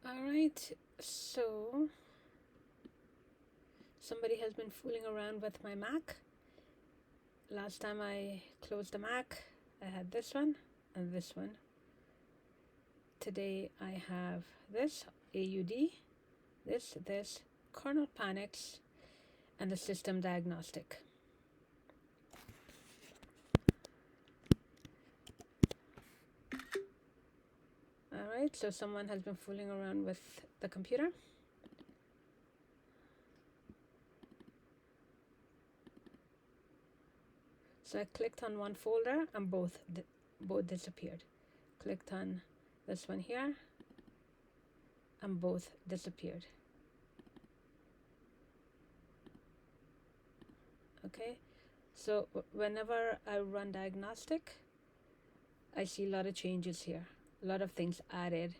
All right, so somebody has been fooling around with my Mac. Last time I closed the Mac, I had this one and this one. Today I have this AUD, this, kernel panics, and the system diagnostic. Alright, so someone has been fooling around with the computer. So I clicked on one folder and both disappeared. Clicked on this one here and both disappeared. Okay, so whenever I run diagnostic, I see a lot of changes here. A lot of things added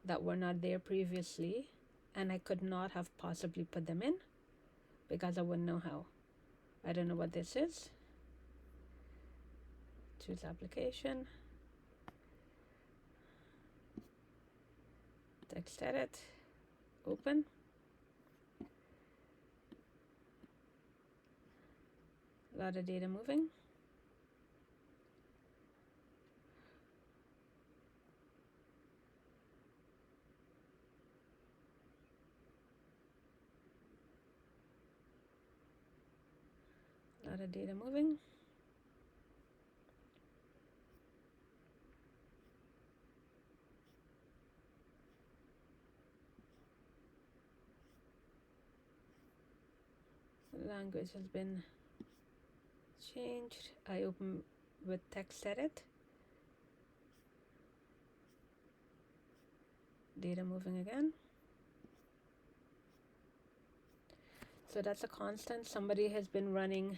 that were not there previously, and I could not have possibly put them in because I wouldn't know how. I don't know what this is. Choose application, text edit, open. A lot of data moving. A lot of data moving. The language has been changed. I open with text edit. Data moving again. So that's a constant. Somebody has been running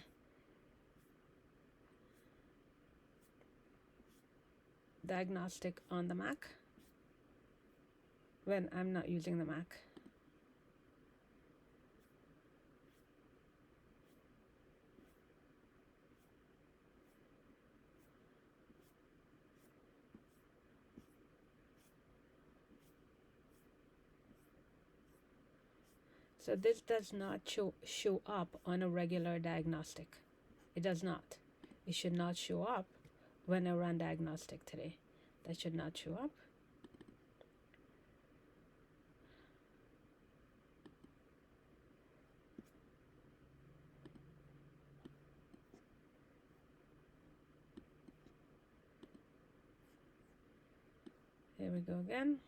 diagnostic on the Mac when I'm not using the Mac. So this does not show up on a regular diagnostic. It does not. It should not show up when I run diagnostic today. That should not show up. Here we go again.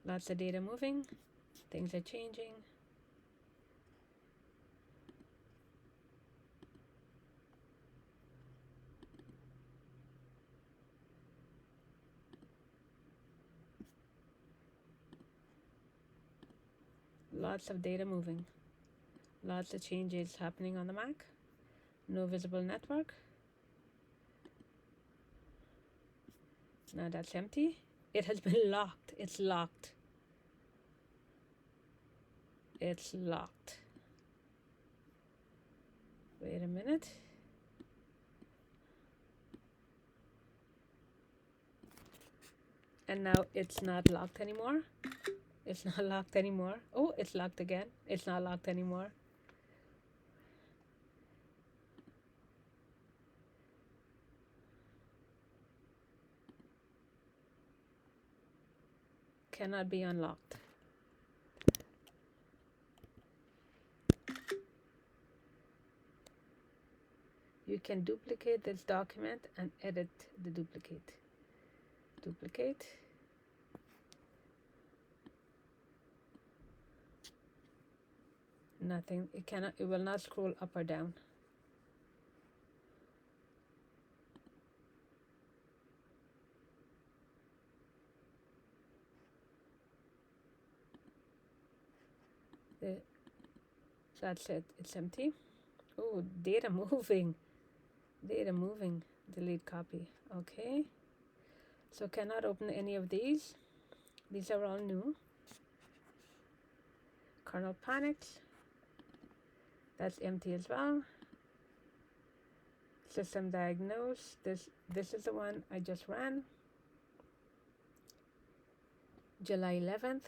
Lots of data moving. Things are changing. Lots of data moving. Lots of changes happening on the Mac. No visible network. Now that's empty. It has been locked. It's locked. It's locked. Wait a minute. And now it's not locked anymore. It's not locked anymore. Oh, it's locked again. It's not locked anymore. Cannot be unlocked. You can duplicate this document and edit the duplicate. Duplicate. Nothing. It will not scroll up or down. That's it. It's empty. Oh, data moving. Data moving. Delete copy. Okay. So cannot open any of these. These are all new. Kernel panics. That's empty as well. System diagnose. This is the one I just ran. July 11th,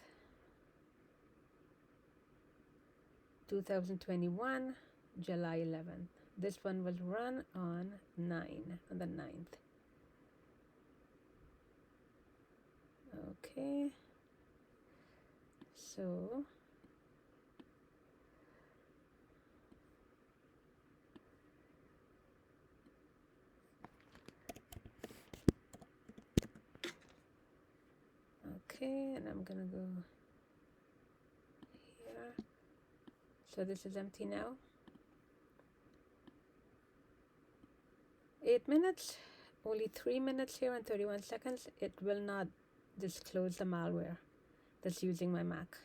2021, July 11th. This one was run on the 9th. Okay. So okay, and I'm gonna go here. So this is empty now. 8 minutes, only 3 minutes here and 31 seconds. It will not disclose the malware that's using my Mac.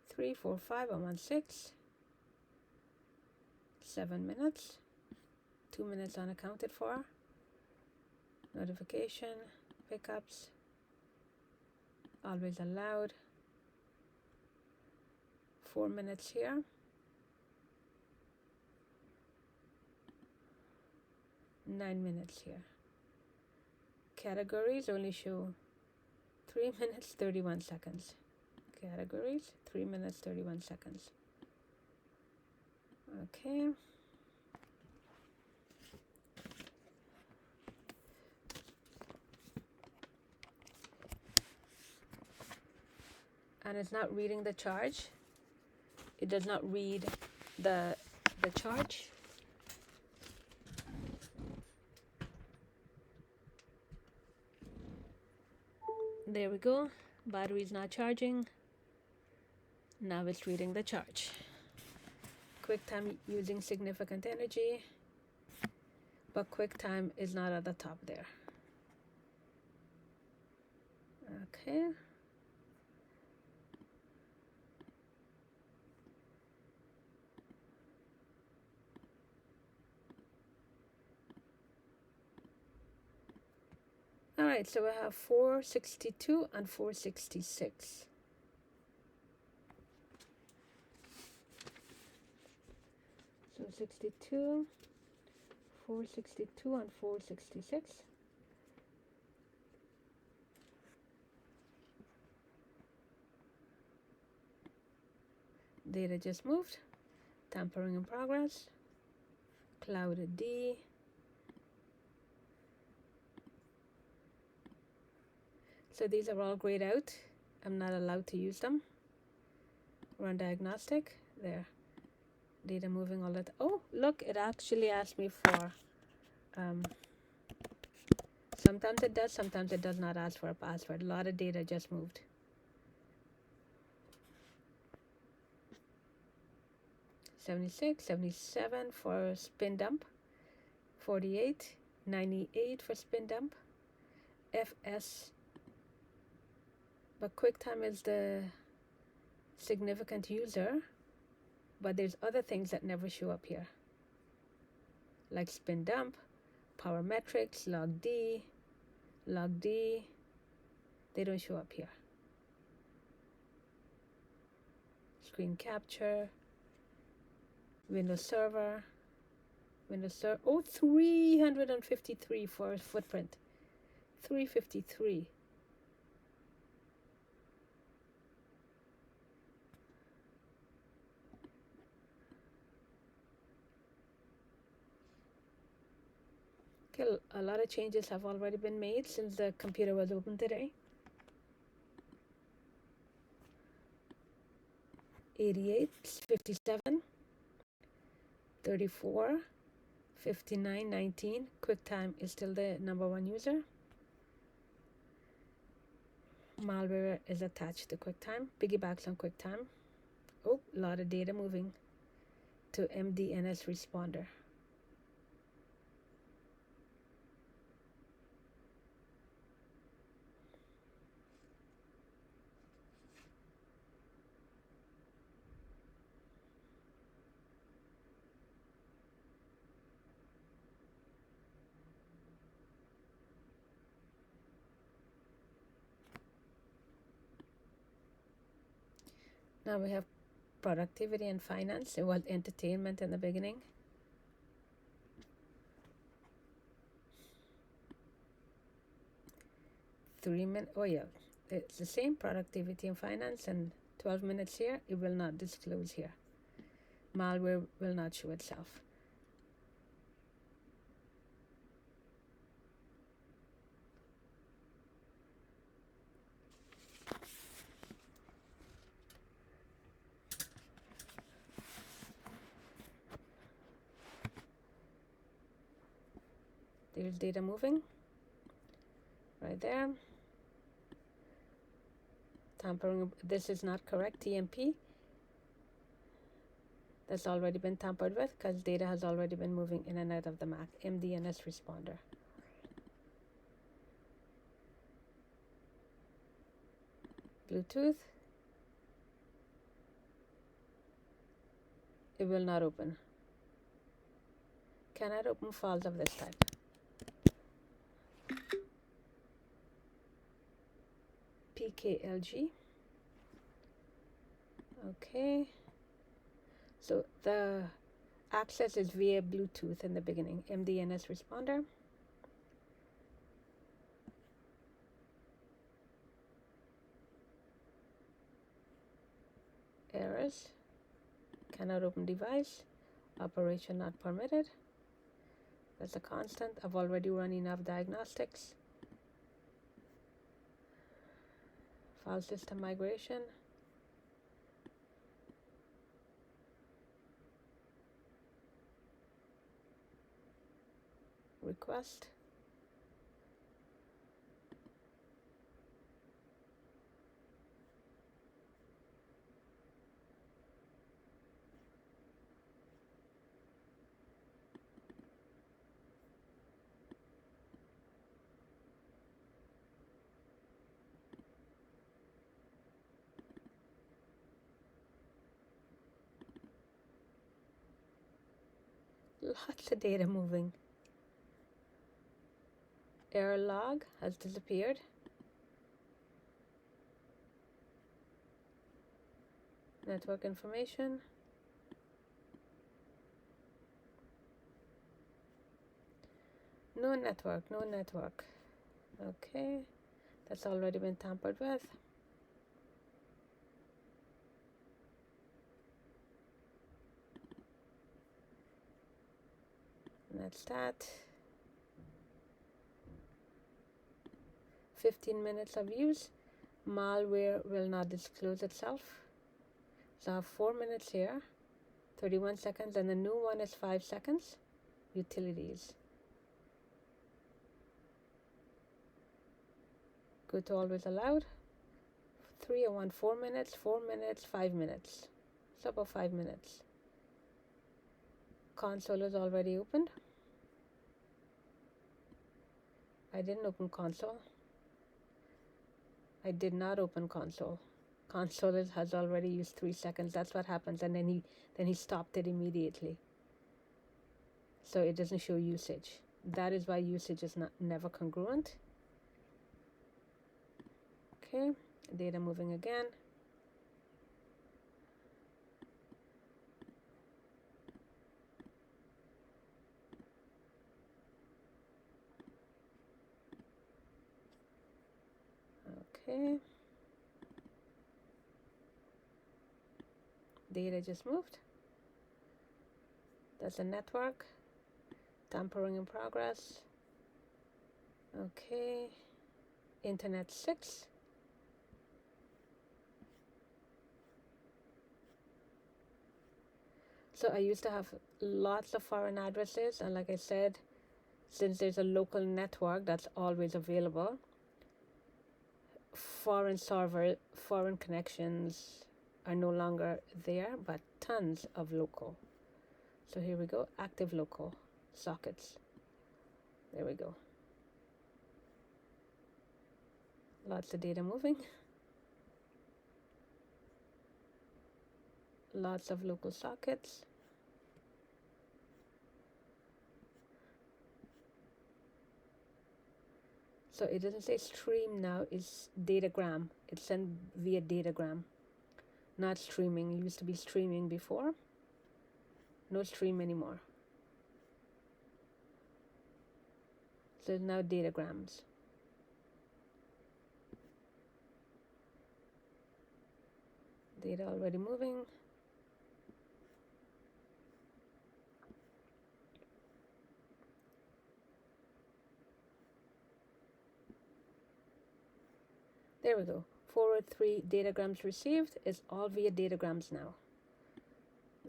Three, 4, 5, and 1, 6. 7 minutes. 2 minutes unaccounted for. Notification, pickups, always allowed. 4 minutes here. 9 minutes here. Categories only show 3 minutes 31 seconds. Categories 3 minutes 31 seconds. Okay. And it's not reading the charge. It does not read the charge. There we go. Battery is not charging. Now it's reading the charge. QuickTime using significant energy, but QuickTime is not at the top there. Okay. All right, so we have 462 and 466. So 62, 462 and 466. Data just moved. Tampering in progress. Clouded D. So these are all grayed out. I'm not allowed to use them. Run diagnostic. There. Data moving all that. Oh, look, it actually asked me for, sometimes it does, sometimes it does not ask for a password. A lot of data just moved. $76, $77 for spin dump, $48, $98 for spin dump, FS. But QuickTime is the significant user, but there's other things that never show up here, like spin dump, power metrics, log D, they don't show up here. Screen capture, Windows Server, oh, 353 for footprint, 353. Okay, a lot of changes have already been made since the computer was open today. 88, 57, 34, 59, 19. QuickTime is still the #1 user. Malware is attached to QuickTime, piggybacks on QuickTime. Oh, a lot of data moving to MDNS responder. Now we have productivity and finance. It was entertainment in the beginning. Oh yeah, it's the same productivity and finance, and 12 minutes here. It will not disclose here. Malware will not show itself. There's data moving right there. Tampering, this is not correct, TMP. That's already been tampered with because data has already been moving in and out of the Mac. MDNS responder. Bluetooth. It will not open. Cannot open files of this type. PKLG. Okay. So the access is via Bluetooth in the beginning. MDNS responder. Errors. Cannot open device. Operation not permitted. That's a constant. I've already run enough diagnostics. File system migration. Request. Lots of data moving. Error log has disappeared. Network information. No network, no network. Okay, that's already been tampered with. And that's that. 15 minutes of use. Malware will not disclose itself. So I have 4 minutes here, 31 seconds, and the new one is 5 seconds. Utilities. Go to always allowed. 301, 4 minutes, 4 minutes, 5 minutes. So about 5 minutes. Console is already opened. I didn't open console. I did not open console. Console has already used 3 seconds. That's what happens, and then he stopped it immediately. So it doesn't show usage. That is why usage is never congruent. Okay, data moving again. Okay. Data just moved. That's a network. Tampering in progress. Okay. Internet 6. So I used to have lots of foreign addresses, and like I said, since there's a local network that's always available, foreign connections are no longer there, but tons of local. So here we go, active local sockets. There we go. Lots of data moving. Lots of local sockets. So it doesn't say stream now, it's datagram. It's sent via datagram, not streaming. It used to be streaming before. No stream anymore. So it's now datagrams. Data already moving. There we go. Forward 3 datagrams received is all via datagrams now.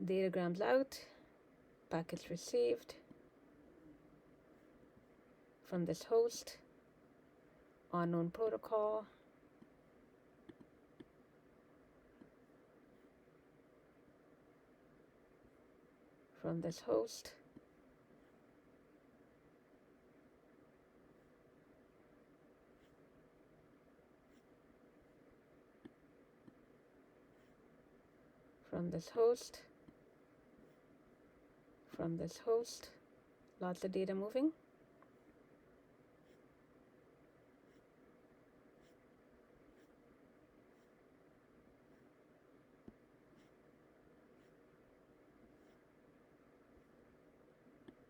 Datagrams out, packets received from this host, unknown protocol, from this host, from this host, from this host. Lots of data moving.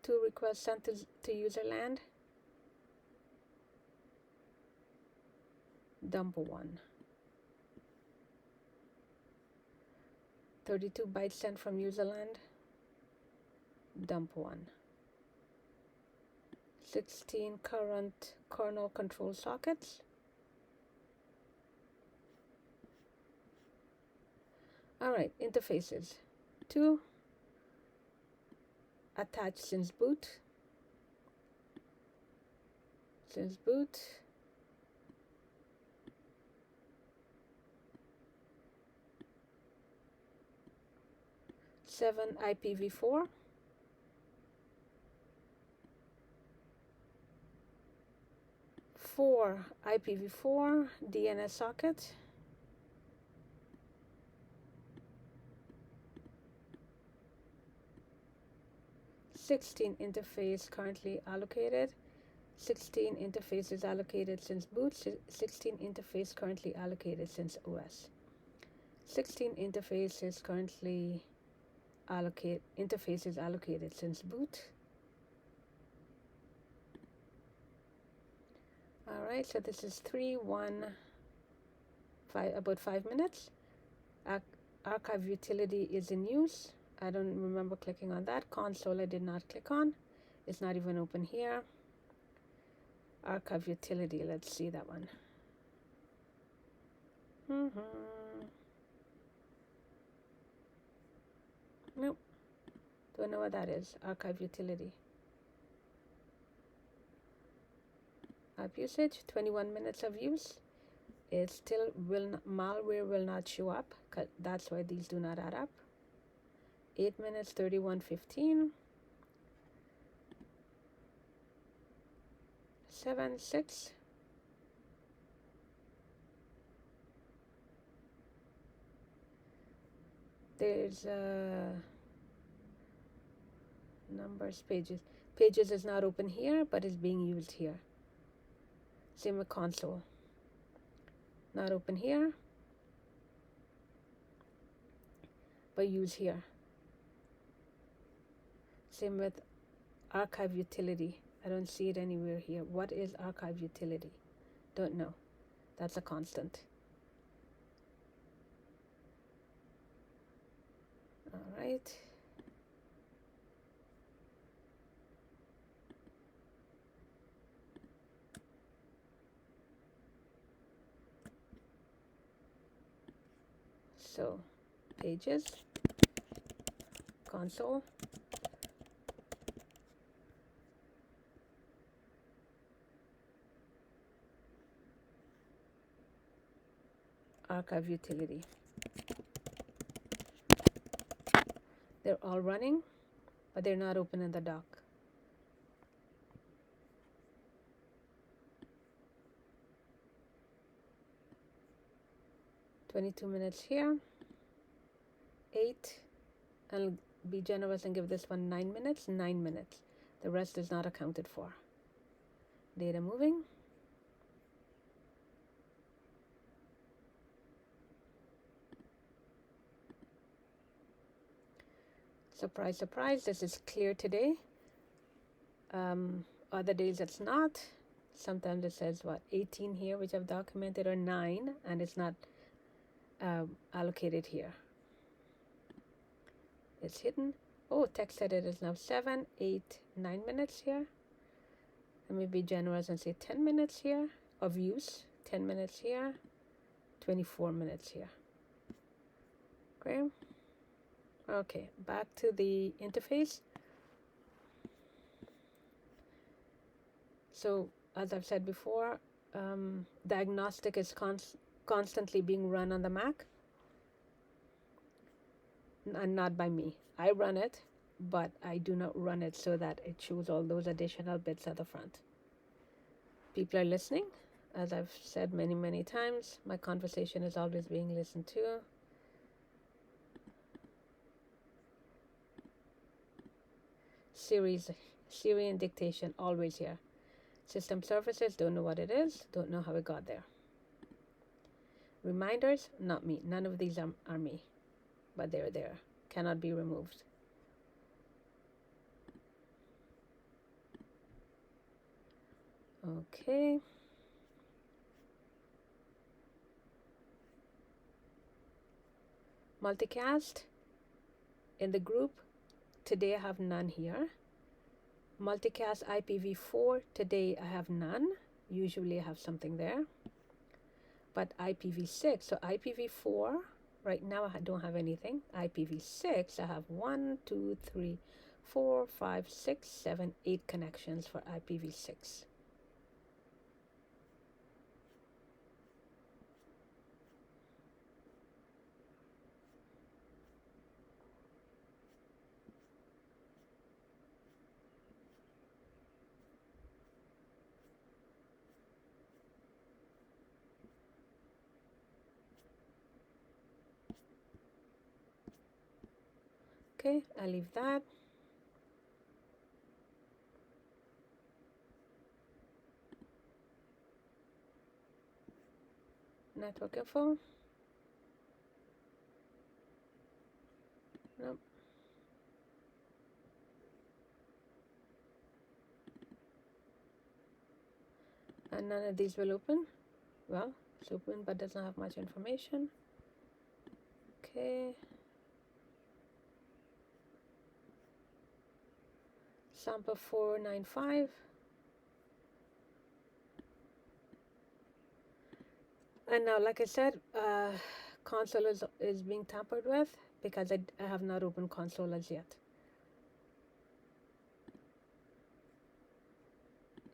Two requests sent to user land. Dump 1. 32 bytes sent from user land. Dump 1. 16 current kernel control sockets. Alright, interfaces. 2 attached since boot. Since boot. 7 IPv4. 4 IPv4 DNS socket. 16 interface currently allocated. 16 interfaces allocated since boot. 16 interface currently allocated since OS. 16 interfaces currently interfaces allocated since boot. All right, so this is 3:15, about 5 minutes. Archive utility is in use. I don't remember clicking on that. Console I did not click on. It's not even open here. Archive utility, let's see that one. Nope, don't know what that is. Archive utility. App usage, 21 minutes of use. It still malware will not show up. That's why these do not add up. 8 minutes, 31:15. 7, 6. There's numbers, pages. Pages is not open here, but is being used here. Same with console. Not open here, but use here. Same with archive utility. I don't see it anywhere here. What is archive utility? Don't know. That's a constant. All right. So, pages, console, archive utility. They're all running, but they're not open in the dock. $22 here. 8. I'll be generous and give this one 9 minutes. 9 minutes. The rest is not accounted for. Data moving. Surprise, surprise, this is clear today. Other days it's not. Sometimes it says 18 here, which I've documented, or 9, and it's not allocated here. It's hidden. Oh, text edit is now 7, 8, 9 minutes here. Let me be generous and say 10 minutes here of use. 10 minutes here. 24 minutes here. Okay. Okay, back to the interface. So, as I've said before, Diagnostic is constantly being run on the Mac, and not by me. I run it, but I do not run it so that it shows all those additional bits at the front. People are listening. As I've said many, many times, my conversation is always being listened to. Siri and dictation, always here. System services, don't know what it is, don't know how it got there. Reminders, not me. None of these are me, but they're there. Cannot be removed. Okay. Multicast in the group. Today I have none here. Multicast IPv4, today I have none. Usually I have something there. But IPv6, so IPv4, right now I don't have anything. IPv6, I have 1, 2, 3, 4, 5, 6, 7, 8 connections for IPv6. Okay, I'll leave that. Network info. Nope. and none of these will open. Well, it's open but doesn't have much information. Okay. Sample 495. And now, like I said, console is being tampered with because I have not opened console as yet.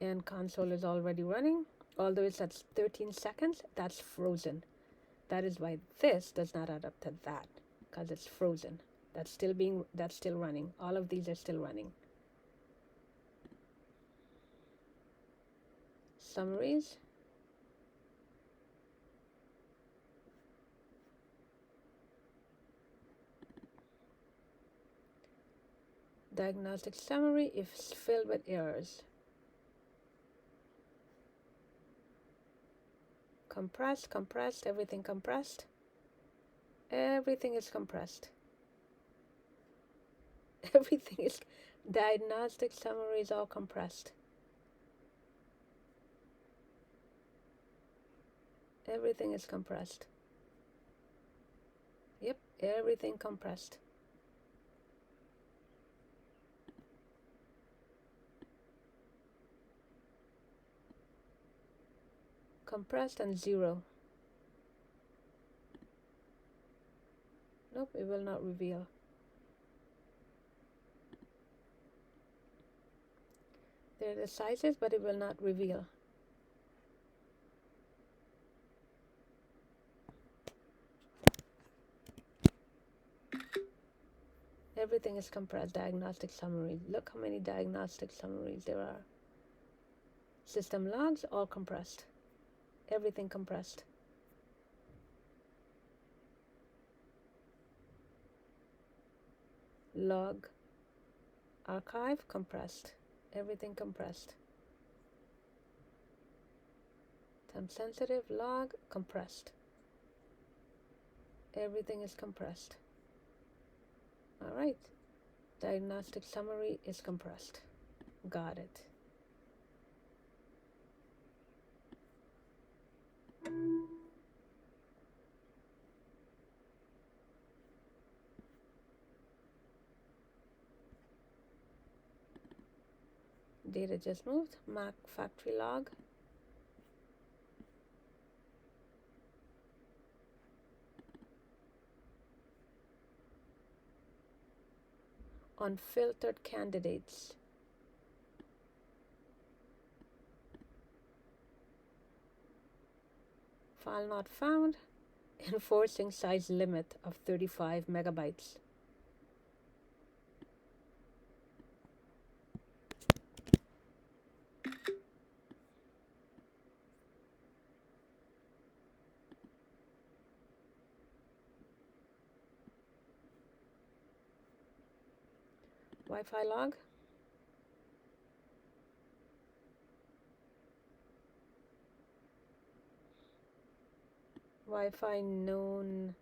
And console is already running, although it's at 13 seconds, that's frozen. That is why this does not add up to that, because it's frozen. That's still running. All of these are still running. Summaries. Diagnostic summary is filled with errors. Compressed, everything compressed. Everything is compressed. Everything is, diagnostic summary is all compressed. Everything is compressed. Yep, everything compressed. Compressed and 0. Nope, it will not reveal. There are the sizes, but it will not reveal. Everything is compressed. Diagnostic summaries. Look how many diagnostic summaries there are. System logs, all compressed. Everything compressed. Log, archive, compressed. Everything compressed. Time sensitive, log, compressed. Everything is compressed. All right. Diagnostic summary is compressed. Got it. Data just moved. Mac factory log. Unfiltered candidates. File not found. Enforcing size limit of 35 megabytes. Wi-Fi log. Wi-Fi known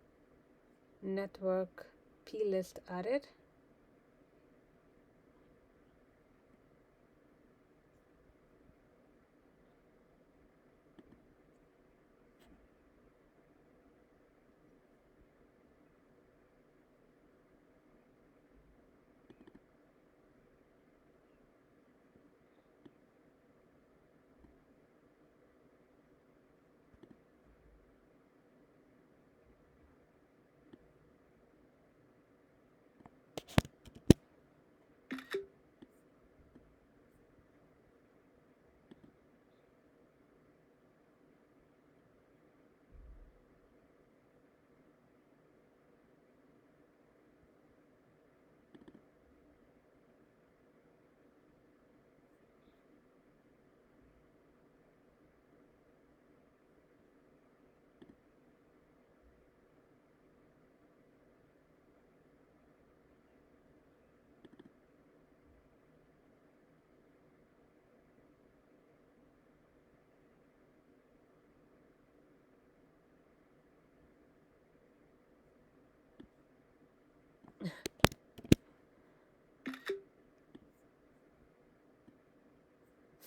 network plist added.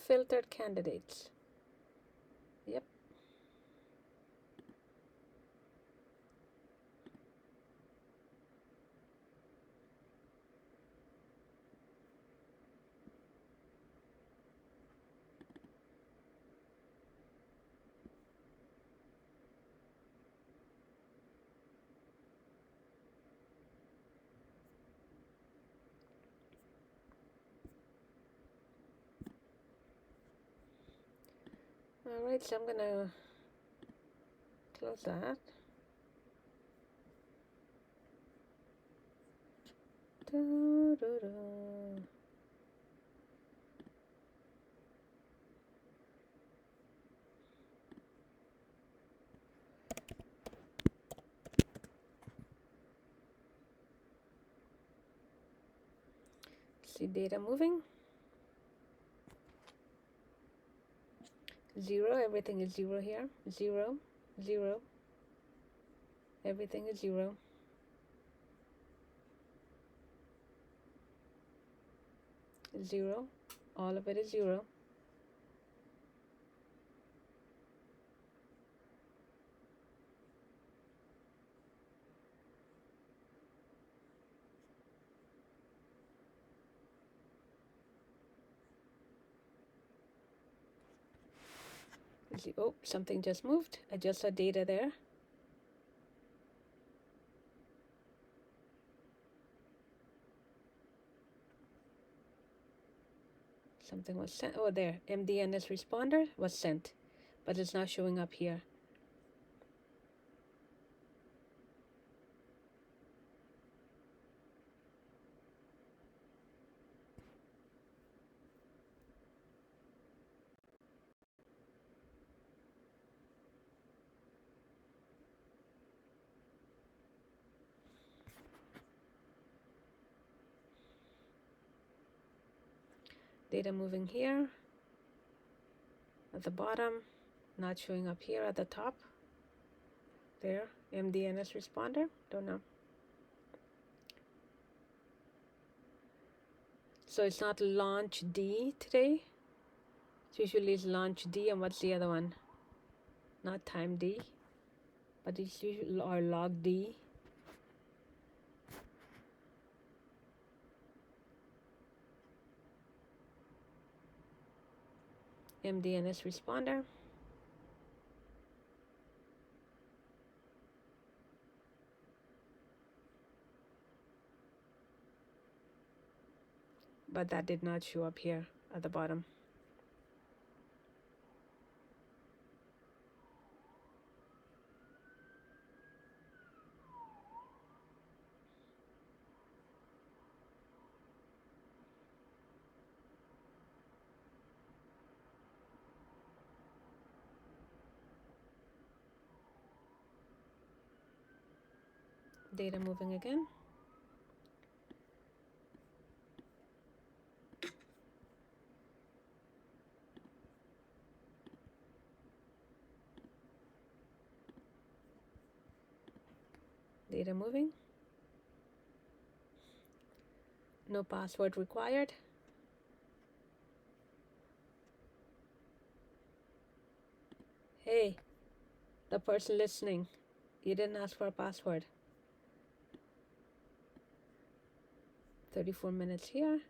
Filtered candidates. Alright, so I'm gonna close that. See data moving. 0, everything is 0 here. 0, 0, everything is 0. 0, all of it is 0. Oh, something just moved. I just saw data there. Something was sent. Oh, there. MDNS responder was sent, but it's not showing up here. Data moving here at the bottom, not showing up here at the top. There, MDNS responder, don't know. So it's not launch D today. It's usually launch D, and what's the other one? Not time D, but it's usually or log D. MDNS responder. But that did not show up here at the bottom. Data moving again. Data moving. No password required. Hey, the person listening, you didn't ask for a password. 34 minutes here.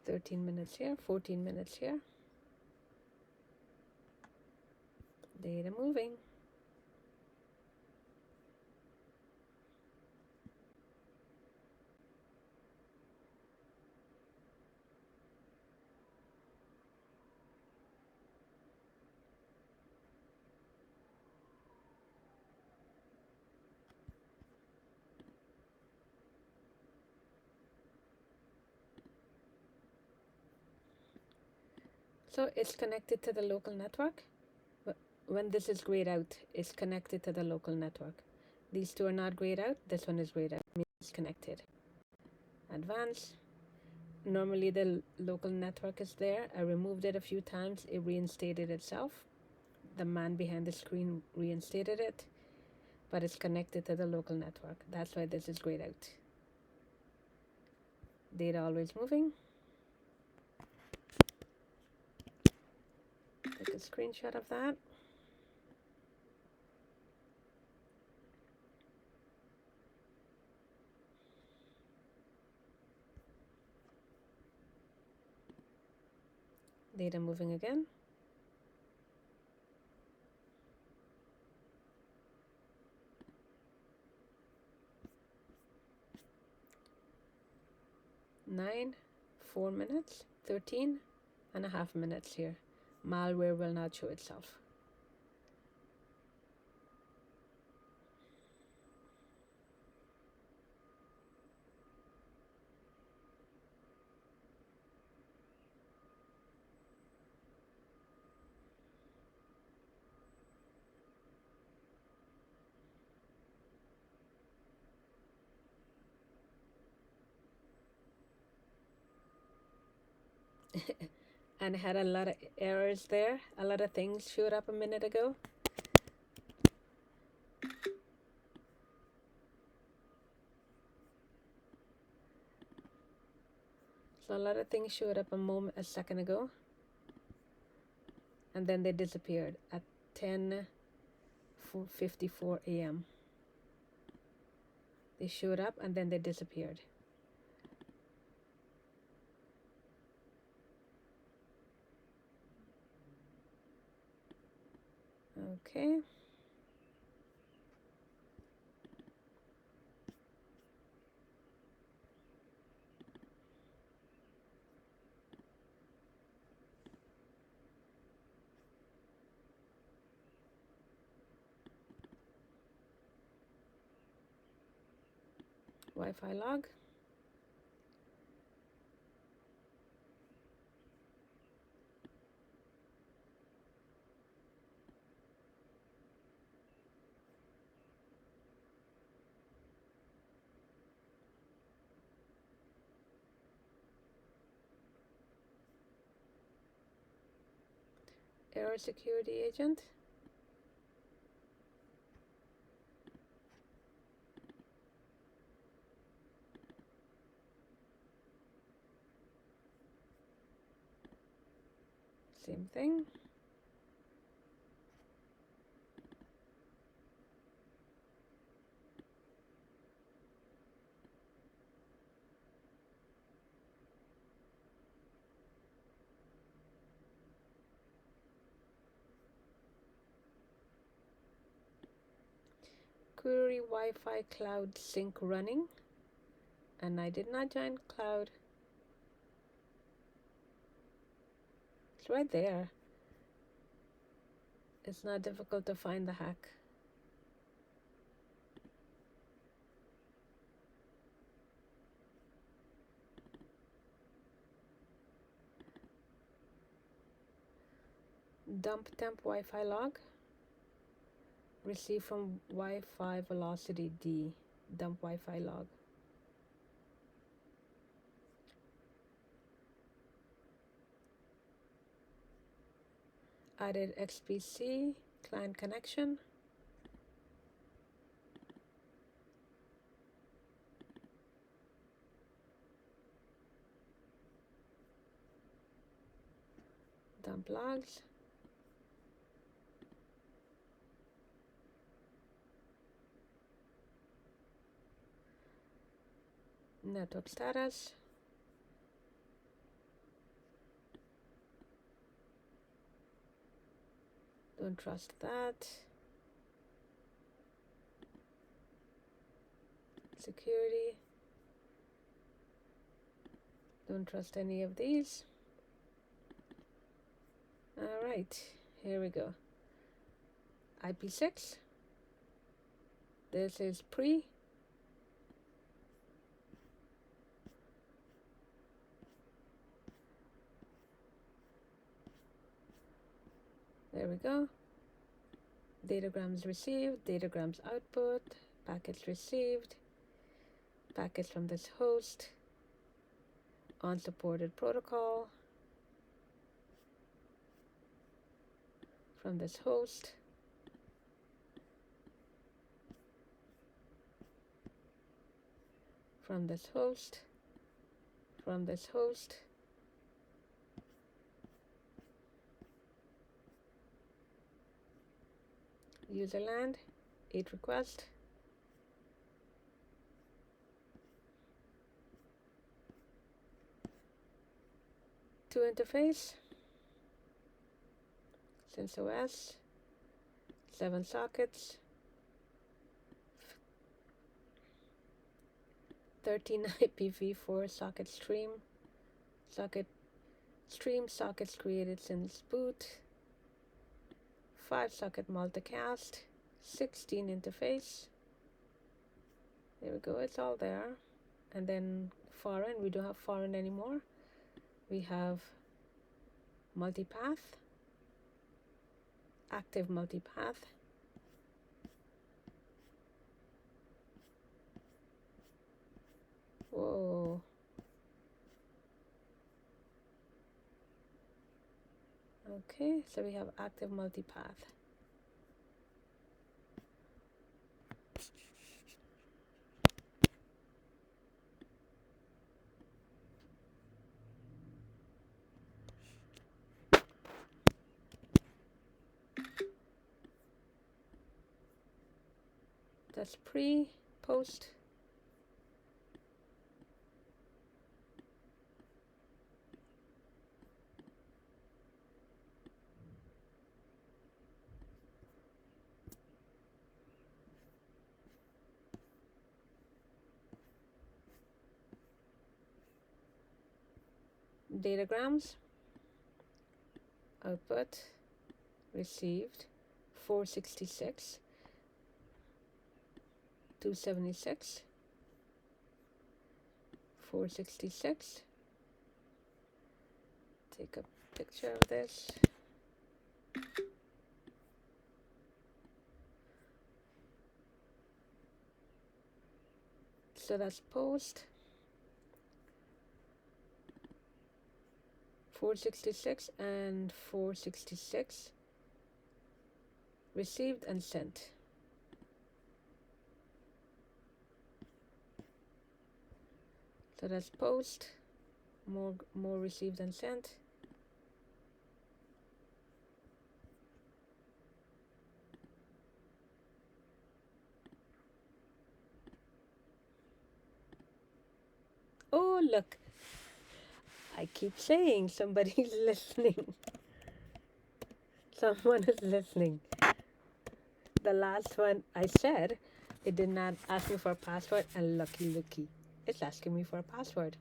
13 minutes here, 14 minutes here. Data moving. So it's connected to the local network. When this is grayed out, it's connected to the local network. These two are not grayed out. This one is grayed out. It means it's connected. Advanced. Normally the local network is there. I removed it a few times. It reinstated itself. The man behind the screen reinstated it, but it's connected to the local network. That's why this is grayed out. Data always moving. Take a screenshot of that. Data moving again. 9, 4 minutes, 13 and a half minutes here. Malware will not show itself. And had a lot of errors there. A lot of things showed up a minute ago. So a lot of things showed up a second ago. And then they disappeared at 10:54 a.m. They showed up and then they disappeared. Okay. Wi-Fi log. Error security agent. Same thing. Query Wi-Fi cloud sync running. And I did not join cloud. It's right there. It's not difficult to find the hack. Dump temp Wi-Fi log. Receive from Wi-Fi velocity D. Dump Wi-Fi log. Added XPC client connection. Dump logs. Network status. Don't trust that. Security. Don't trust any of these. All right, here we go. IP6. This is pre. There we go. Datagrams received, datagrams output, packets received, packets from this host, unsupported protocol from this host, from this host, from this host, userland, 8 request, to interface, SenseOS, 7 sockets, 13 IPv4 socket sockets created since boot, 5 socket multicast, 16 interface. There we go, it's all there. And then foreign, we don't have foreign anymore. We have multipath, active multipath. Whoa. Okay, so we have active multipath. That's pre, post. Datagrams, output, received, 466, 276, 466. Take a picture of this. So that's post. 466 and 466 received and sent. So that's post, more received and sent. Oh, look, I keep saying somebody's listening. Someone is listening. The last one I said, it did not ask me for a password, and looky, it's asking me for a password.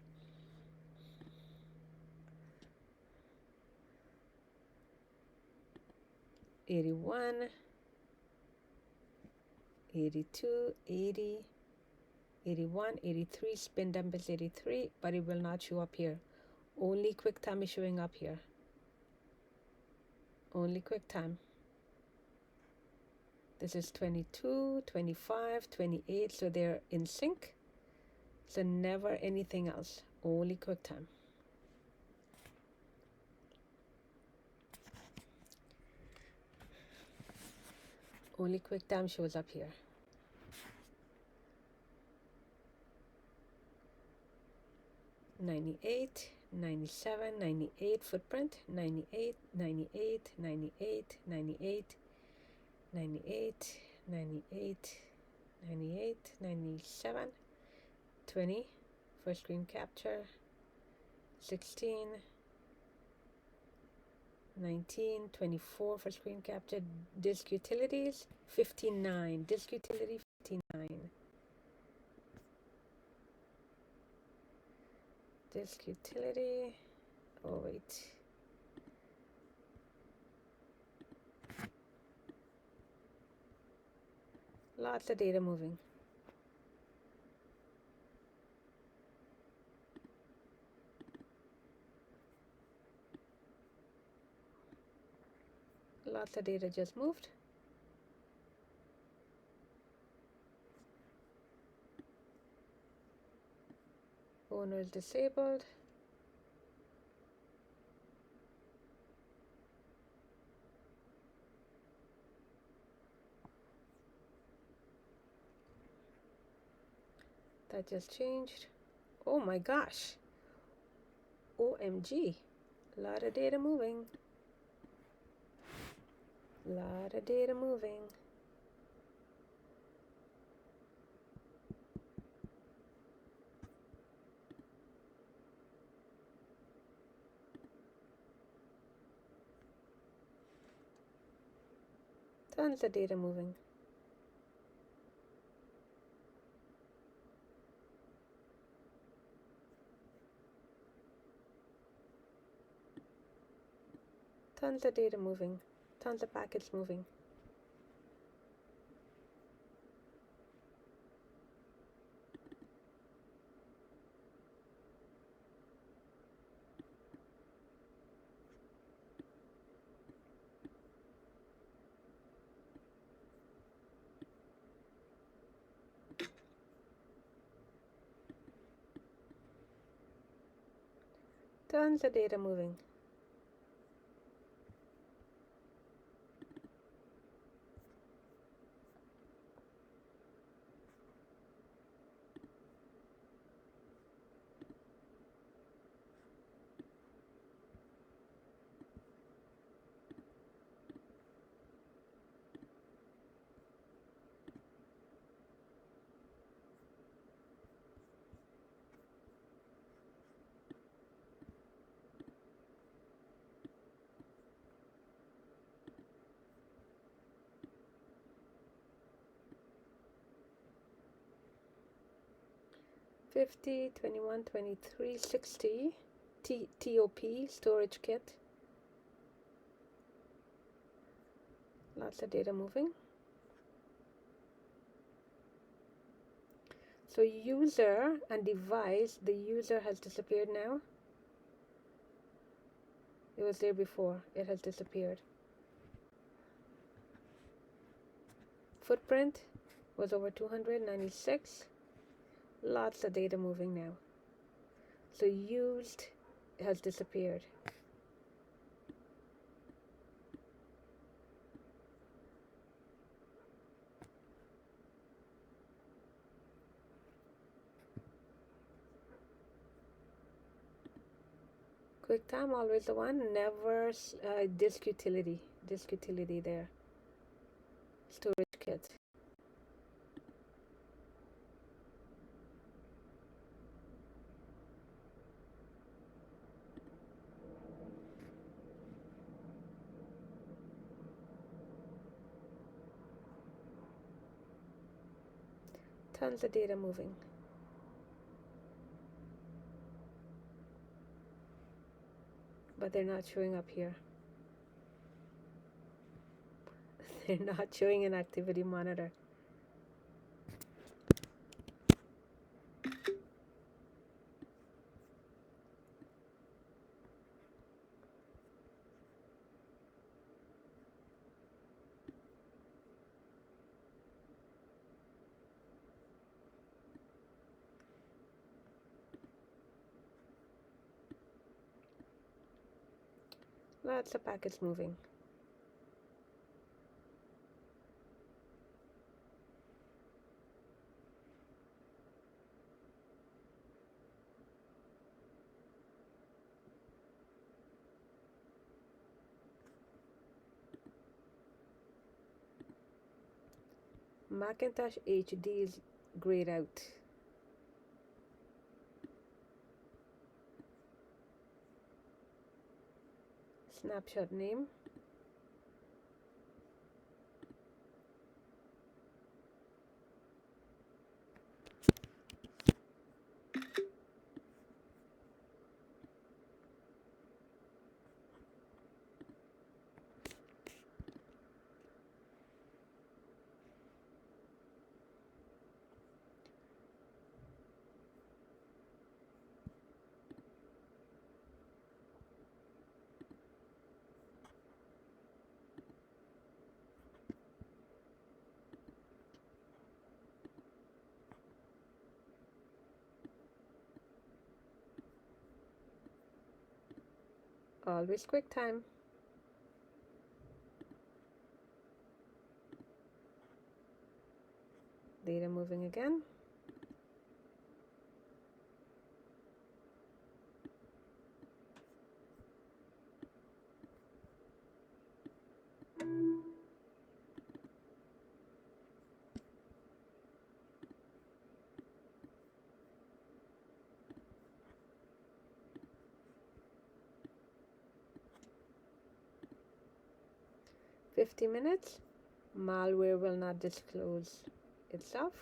'81, '82, '80, '81, '83, spin dump is '83, but it will not show up here. Only QuickTime is showing up here. Only QuickTime. This is 22, 25, 28, so they're in sync. So never anything else, only QuickTime. Only QuickTime shows up here. '98, '97, '98 footprint, '98, '98, '98, '98, '98, '98, '98, '97, 20 for screen capture, 16, 19, 24 for screen capture, disk utilities, 59, disk utility 59. Disk utility, oh wait. Lots of data moving. Lots of data just moved. Owner is disabled. That just changed. Oh my gosh. OMG. Lot of data moving. Lot of data moving. Tons of data moving. Tons of data moving. Tons of packets moving. Tons of data moving. $50, $21, $23, $60. TOP, storage kit. Lots of data moving. So user and device, the user has disappeared now. It was there before, it has disappeared. Footprint was over 296. Lots of data moving now. So used has disappeared. QuickTime, always the one. Never disk utility. Disk utility there. Storage kit. Tons of data moving. But they're not showing up here. They're not showing an activity monitor. Lots of packets moving. Macintosh HD is grayed out. Snapshot name. Always QuickTime. Data moving again. $50. Malware will not disclose itself.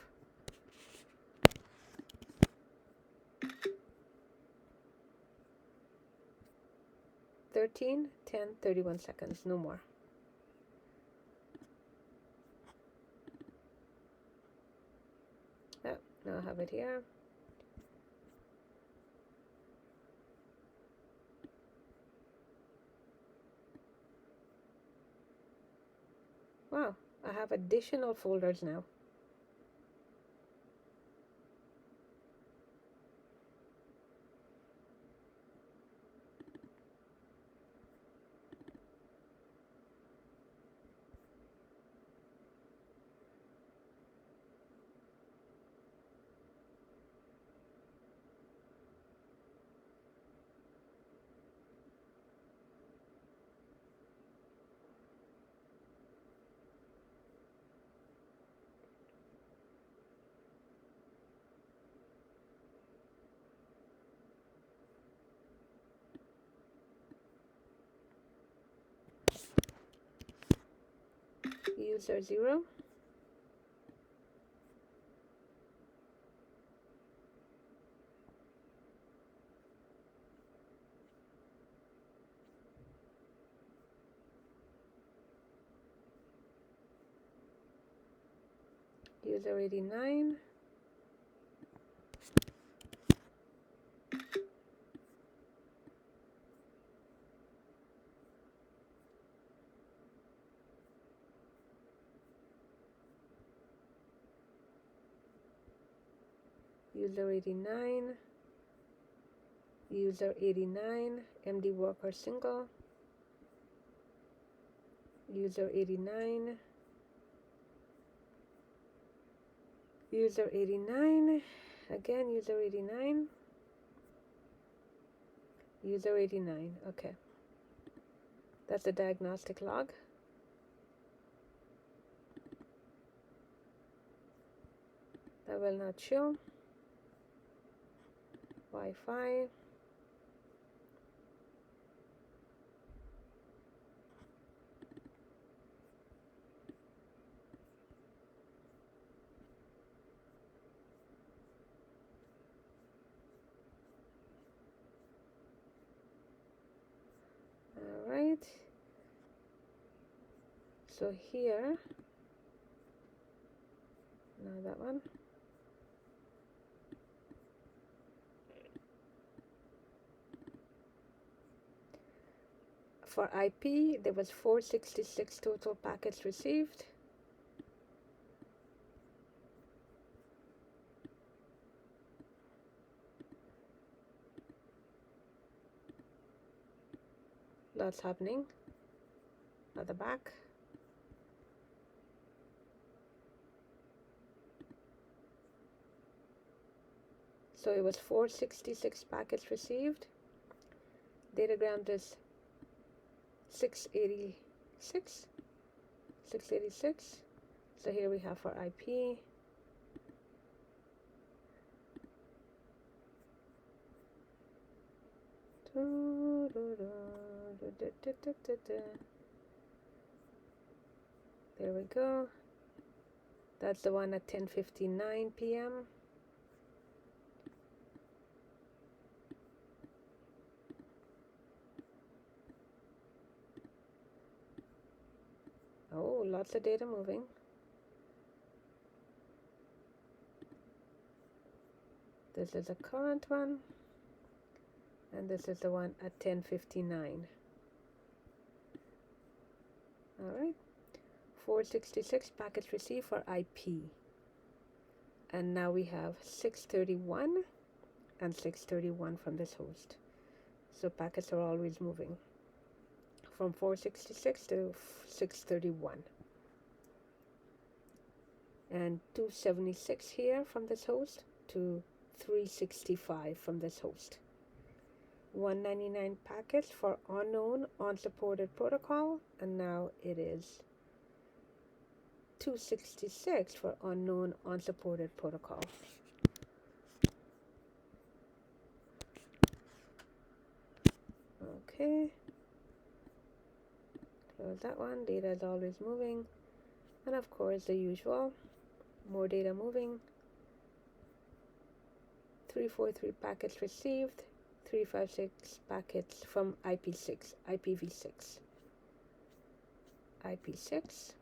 $13, 10:31 seconds, no more. Oh, now I have it here. Wow, I have additional folders now. User 0. User 89. User 89. User 89. MD worker single. User 89. User 89. Again, user 89. User 89. Okay. That's the diagnostic log. That will not show. Wi-Fi. All right. So here, now that one. For IP, there was 466 total packets received. Lots happening at the back. So it was 466 packets received. Datagram is 686. 686. So here we have for IP. There we go. That's the one at 10:59 p.m. Oh, lots of data moving. This is a current one, and this is the one at 10:59. All right, 466 packets received for IP, and now we have 631 and 631 from this host. So packets are always moving from 466 to 631, and 276 here from this host to 365 from this host. 199 packets for unknown unsupported protocol, and now it is 266 for unknown unsupported protocol. Okay, close that one. Data is always moving, and of course the usual, more data moving. 343 packets received, 356 packets from IP6, IPv6. IP6.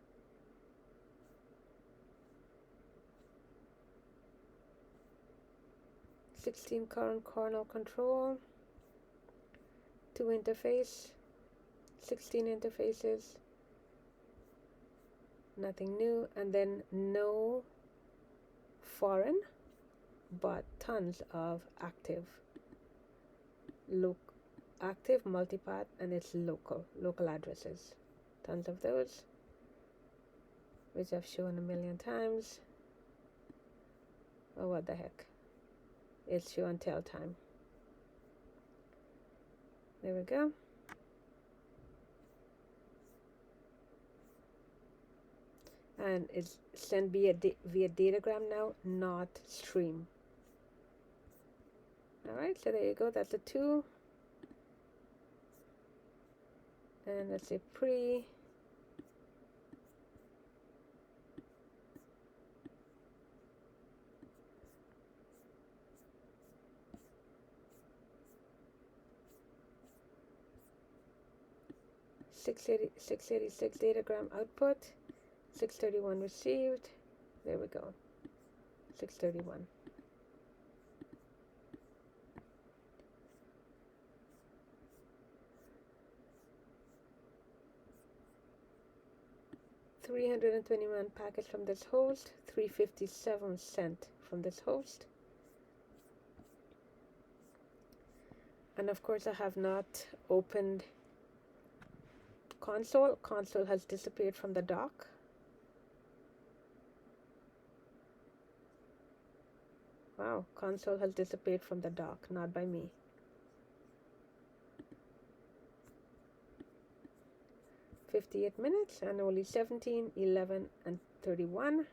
Sixteen current kernel control, 2 interface, 16 interfaces, nothing new, and then no foreign, but tons of active multipath, and it's local addresses, tons of those, which I've shown a million times. Oh, what the heck, it's show and tell time. There we go. And it's sent via datagram now, not stream. Alright, so there you go, that's a 2. And let's say pre. .686 datagram output, 631 received. There we go, 631. $321 packets from this host, 357 sent from this host. And of course I have not opened console. Console has disappeared from the dock. Wow, console has disappeared from the dock, not by me. .58 minutes and only 17, 11, and 31.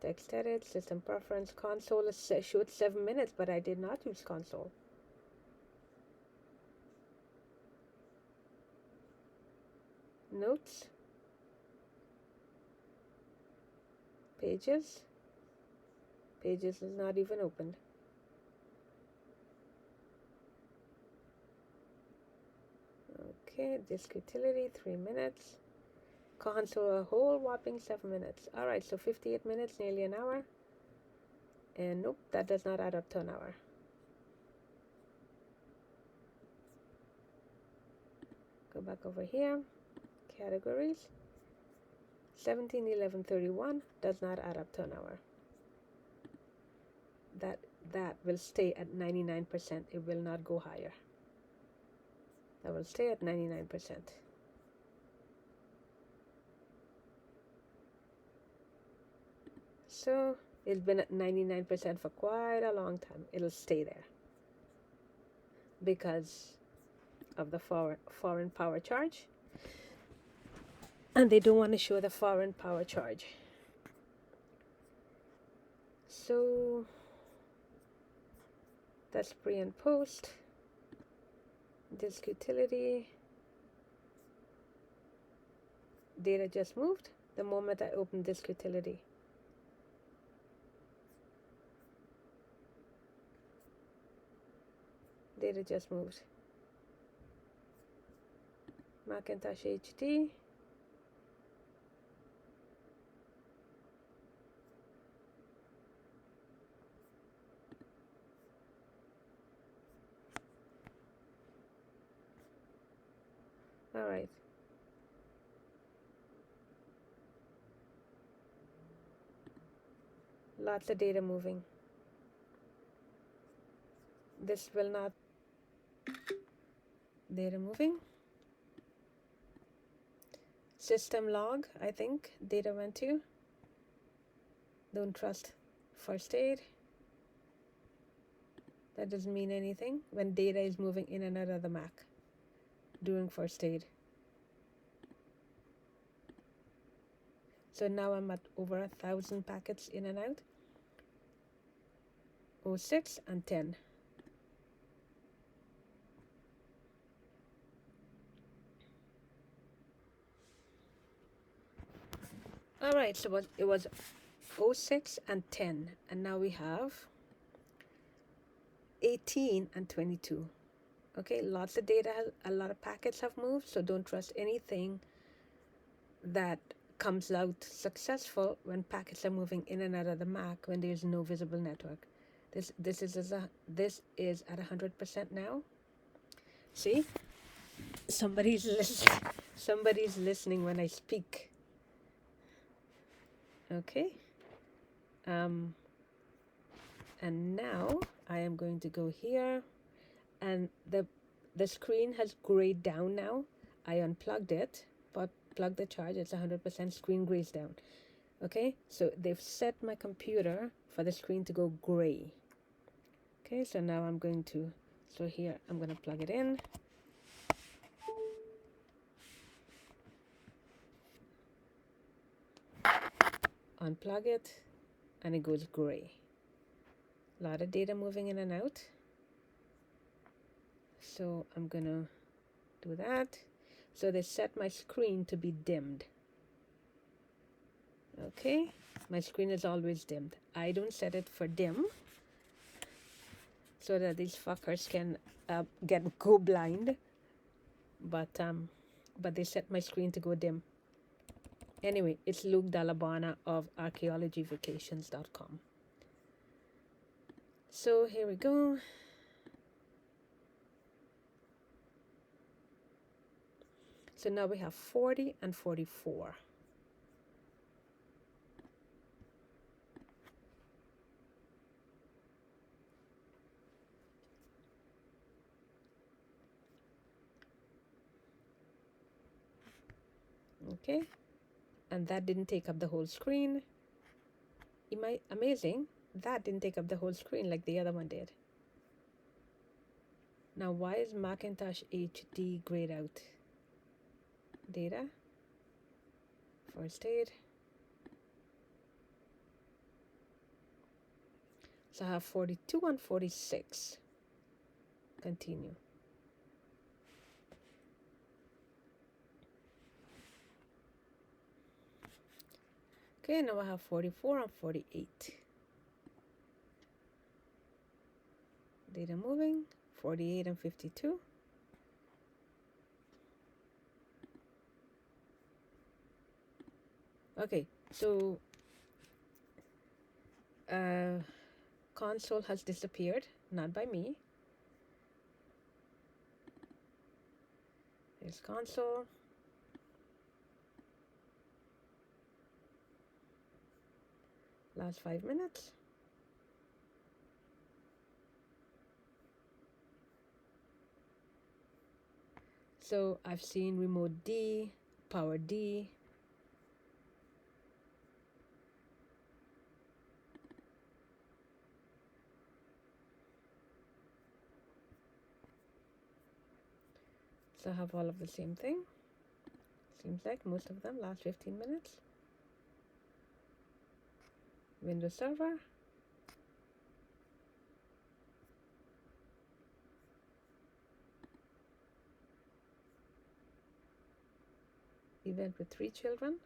Text edit, system preference, console is showed 7 minutes, but I did not use console. Notes, pages is not even opened. Okay, disk utility 3 minutes, console a whole whopping 7 minutes. Alright, so 58 minutes, nearly an hour, and nope, that does not add up to an hour. Go back over here, categories, 17, 11, 31 does not add up to an hour. That will stay at 99%. It will not go higher. That will stay at 99%. So it's been at 99% for quite a long time. It'll stay there because of the foreign power charge, and they don't want to show the foreign power charge. So that's pre and post. Disk utility, data just moved the moment I open disk utility. Data just moved. Macintosh HD. All right. Lots of data moving. This will not. Data moving. System log, I think data went to. Don't trust first aid. That doesn't mean anything when data is moving in and out of the Mac during first aid. So now I'm at over 1,000 packets in and out. 06 and 10. All right, so it was 06 and 10, and now we have 18 and 22. Okay, lots of data, a lot of packets have moved, so don't trust anything that comes out successful when packets are moving in and out of the MAC when there's no visible network. This is at 100% now. See, somebody's listening when I speak. Okay. And now I am going to go here, and the screen has grayed down now. I unplugged it, but plugged the charge. It's 100%. Screen grays down. Okay, so they've set my computer for the screen to go gray. Okay, so now I'm going to, so here I'm going to plug it in. Unplug it, and it goes gray. A lot of data moving in and out. So I'm going to do that. So they set my screen to be dimmed. Okay, my screen is always dimmed. I don't set it for dim so that these fuckers can go blind, but they set my screen to go dim. Anyway, it's Luke Dalabana of archaeologyvacations.com. So here we go. So now we have 40 and 44. Okay, and that didn't take up the whole screen. Amazing, that didn't take up the whole screen like the other one did. Now why is Macintosh HD grayed out? Data, first aid. So I have 42 and 46. Continue. Okay, now I have 44 and 48. Data moving, 48 and 52. Okay, so console has disappeared, not by me. Here's console. Last 5 minutes. So I've seen remote D, power D. So I have all of the same thing. Seems like most of them last 15 minutes. Windows Server. Event with 3 children.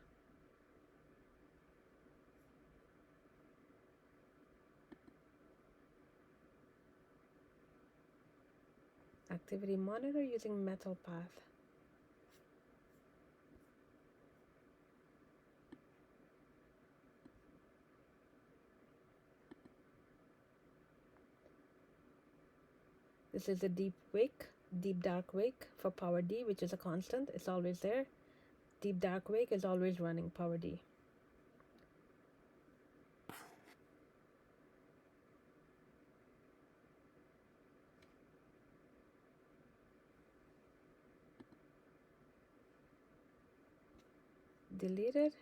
Activity monitor using metal path. This is a deep dark wake for power D, which is a constant. It's always there. Deep dark wake is always running power D. Deleted.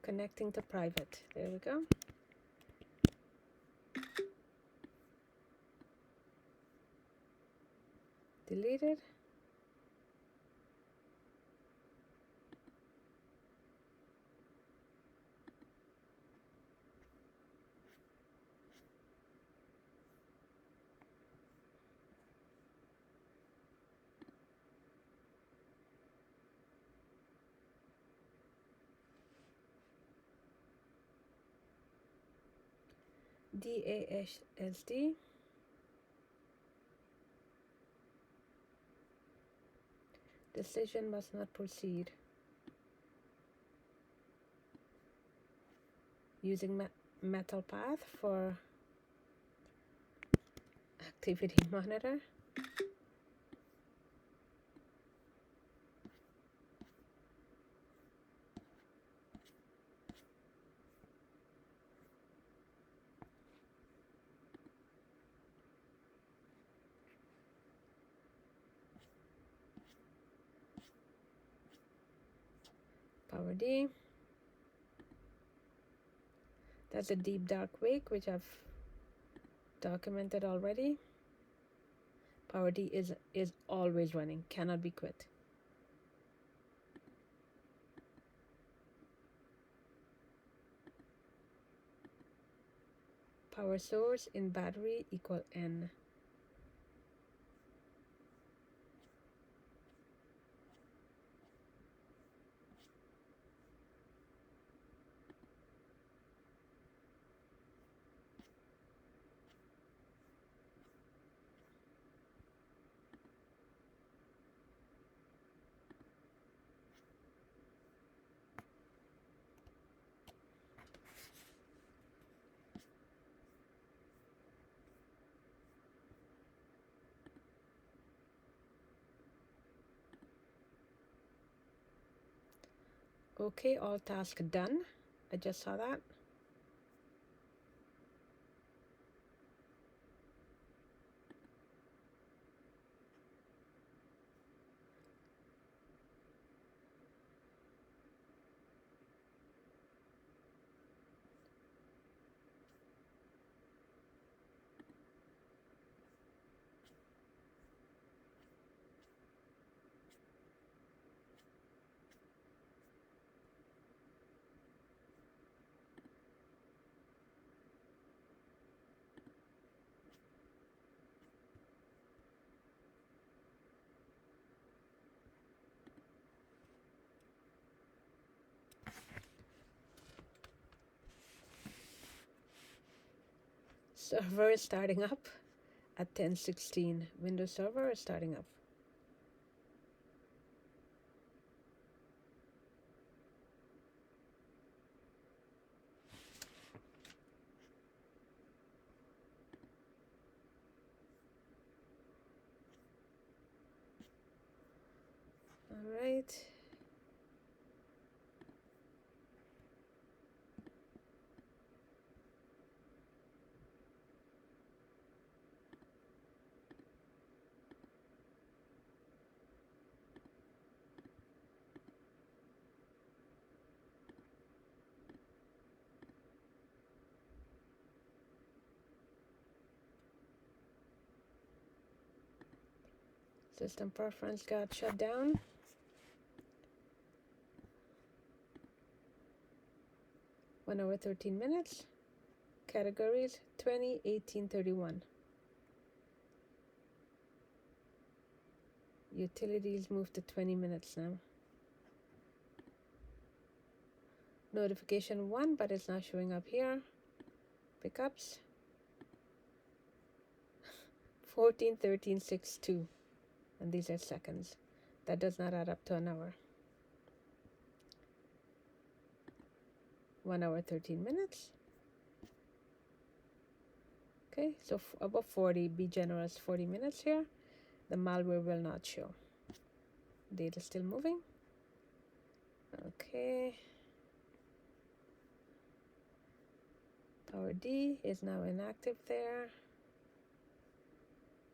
Connecting to private. There we go. Deleted. DASD. Decision must not proceed. Using metal path for activity monitor. Power D. That's a deep dark wake, which I've documented already. Power D is always running, cannot be quit. Power source in battery equal N. Okay, all tasks done. I just saw that. Server is starting up at 10:16. Windows Server is starting up. All right. System preference got shut down. One hour, 13 minutes. Categories 20, 18, 31. Utilities moved to 20 minutes now. Notification 1, but it's not showing up here. Pickups 14, 13, 6, 2. And these are seconds. That does not add up to an hour. 1 hour, 13 minutes. Okay, so about 40, be generous, 40 minutes here. The malware will not show. Data still moving. Okay. Power D is now inactive there.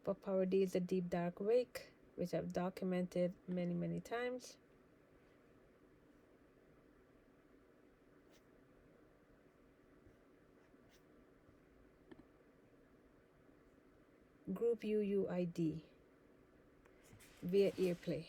But Power D is a deep dark wake, which I've documented many, many times. Group UUID via AirPlay.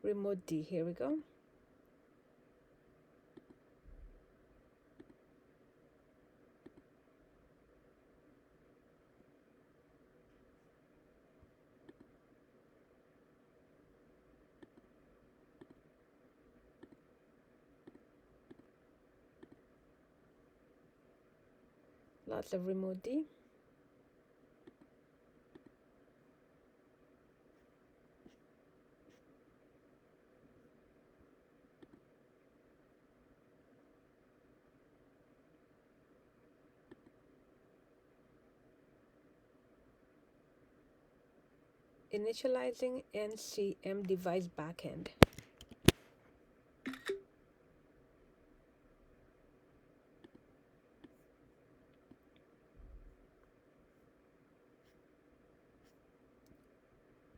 Remote D, here we go. Lots of remote D. Initializing NCM device backend.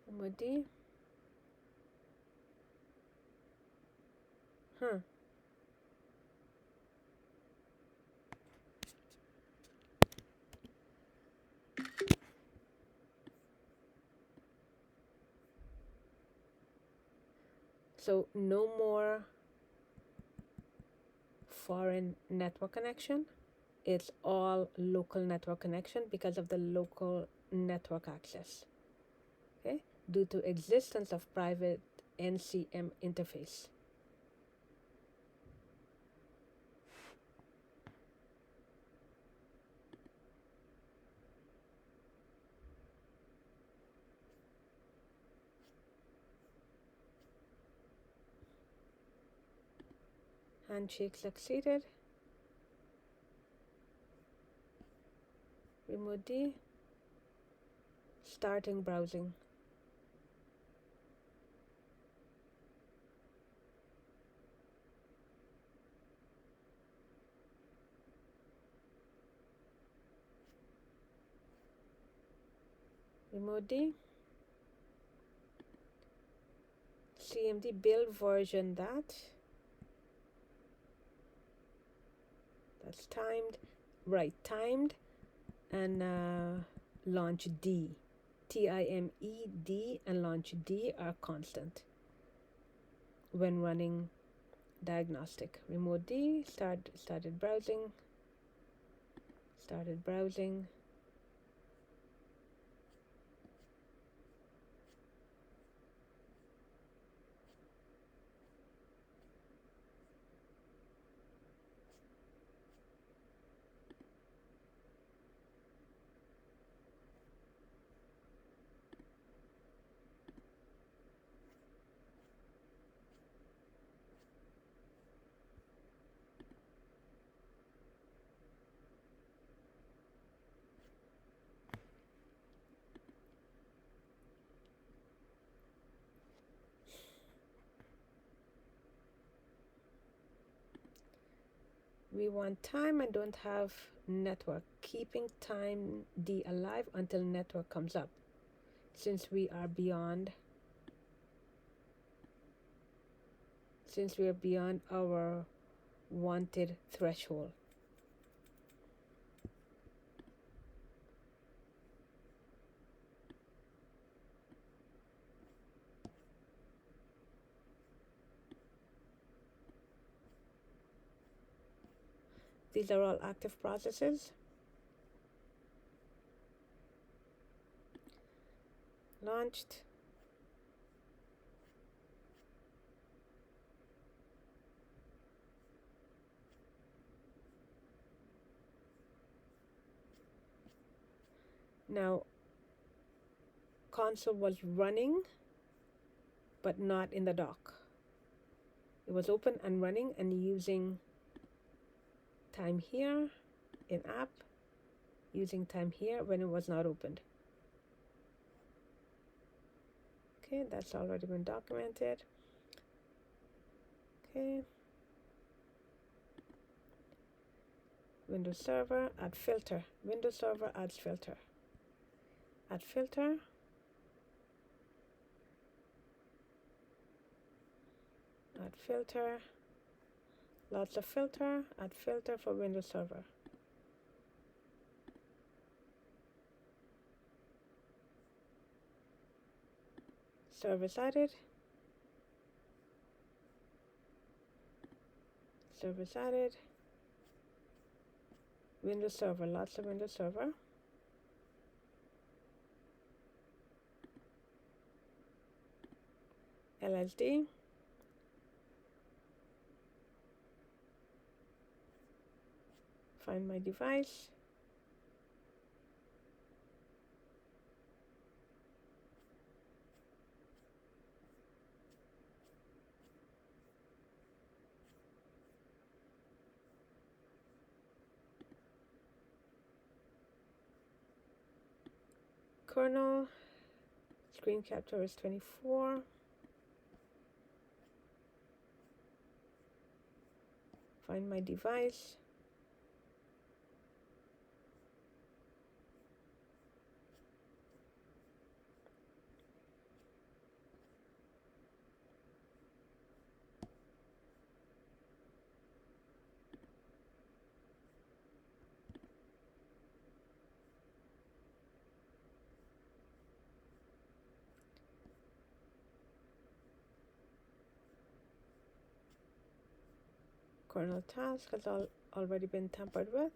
Remote D. Huh. So no more foreign network connection. It's all local network connection because of the local network access. Okay, due to existence of private NCM interface. Handshake succeeded. Remote D. Starting browsing. Remote D. CMD build version that's timed, right, timed, and launch D. TIMED and launch D are constant when running diagnostic. Remote D, started browsing. We want time and don't have network. Keeping time D alive until network comes up. Since we are beyond our wanted threshold. These are all active processes. Launched. Now, console was running, but not in the dock. It was open and running and using time here in app, using time here when it was not opened. Okay, that's already been documented. Okay. Windows Server, add filter. Windows Server adds filter. Add filter. Add filter. Lots of filter. Add filter for Windows Server. Service added. Service added. Windows Server, lots of Windows Server. LSD. Find my device. Kernel. Screen capture is 24. Find my device. Kernel task has already been tampered with.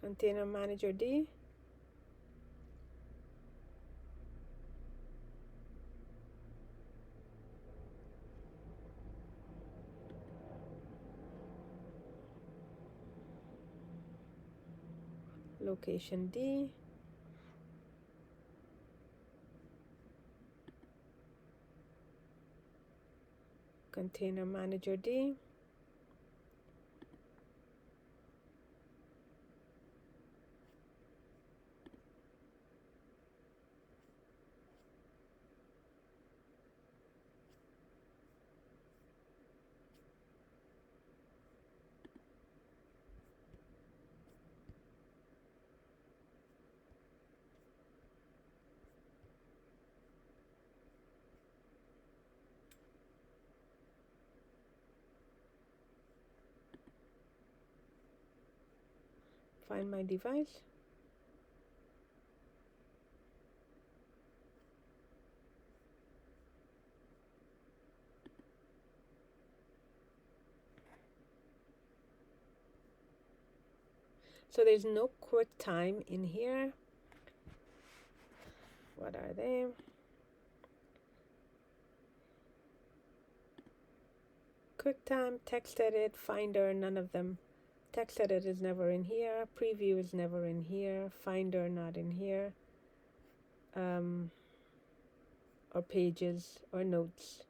Container Manager D. Location D. Container Manager D. Find my device. So there's no quick time in here. What are they? QuickTime, text edit, Finder, none of them. Text edit is never in here. Preview is never in here. Finder not in here. Or pages or notes.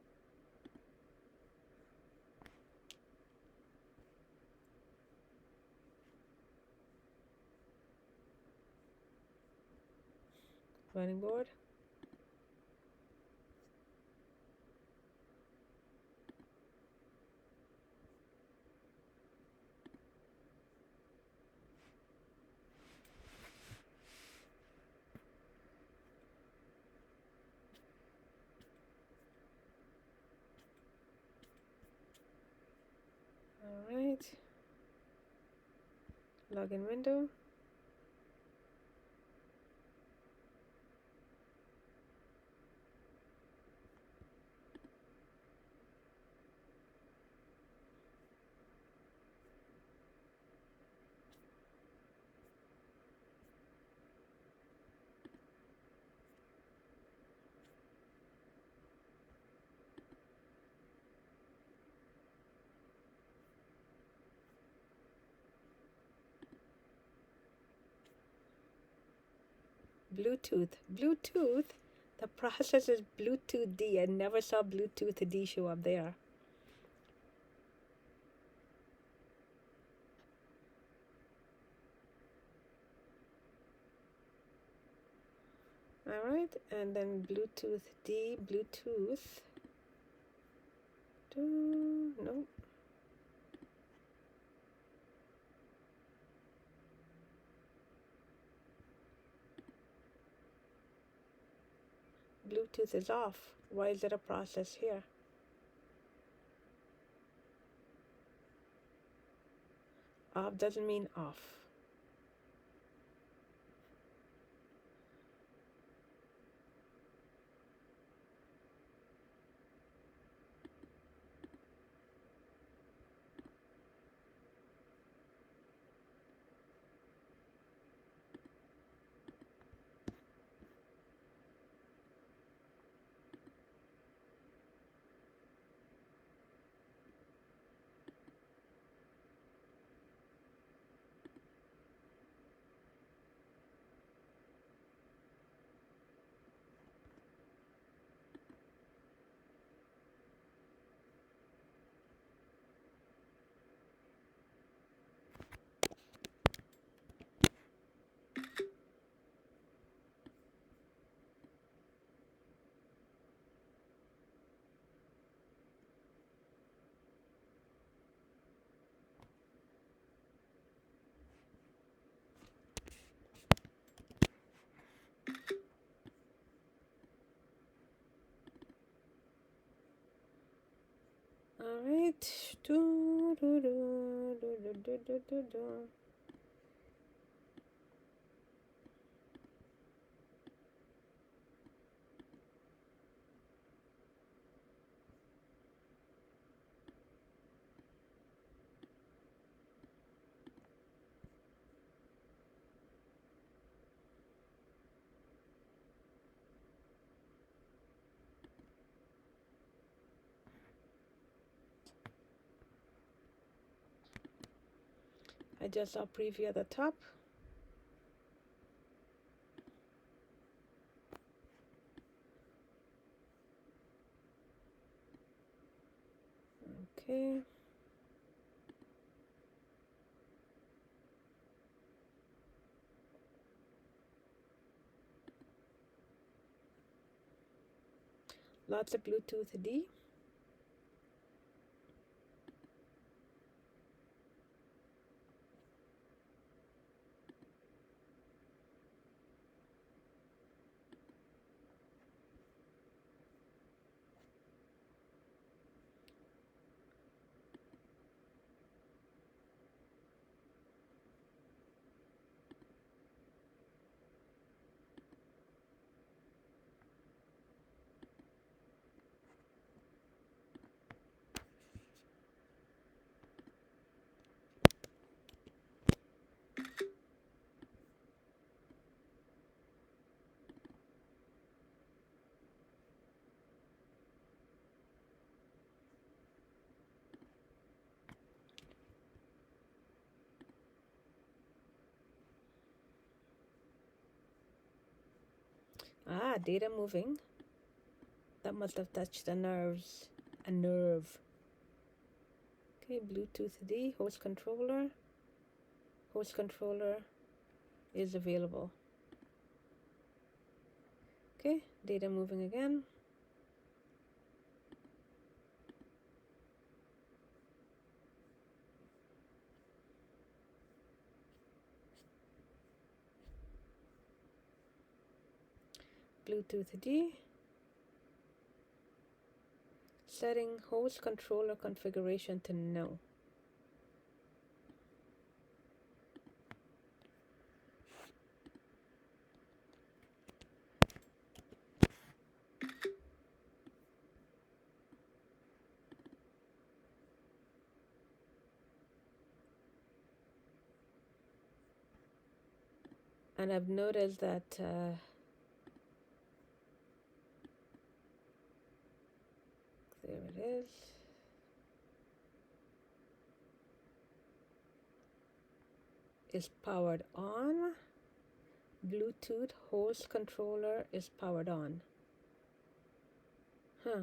Running board. All right. Login window. Bluetooth. The process is Bluetooth D. I never saw Bluetooth D show up there. All right, and then Bluetooth D, Bluetooth. Nope. Bluetooth is off. Why is it a process here? Off doesn't mean off. All right. Do, do, do, do, do, do, do, do, do. I just saw preview at the top. Okay. Lots of Bluetooth D. Ah, data moving. That must have touched the nerves. A nerve. Okay, Bluetooth D, host controller. Host controller is available. Okay, data moving again. Bluetooth D. Setting host controller configuration to no. And I've noticed that there it is. Is powered on. Bluetooth host controller is powered on. Huh.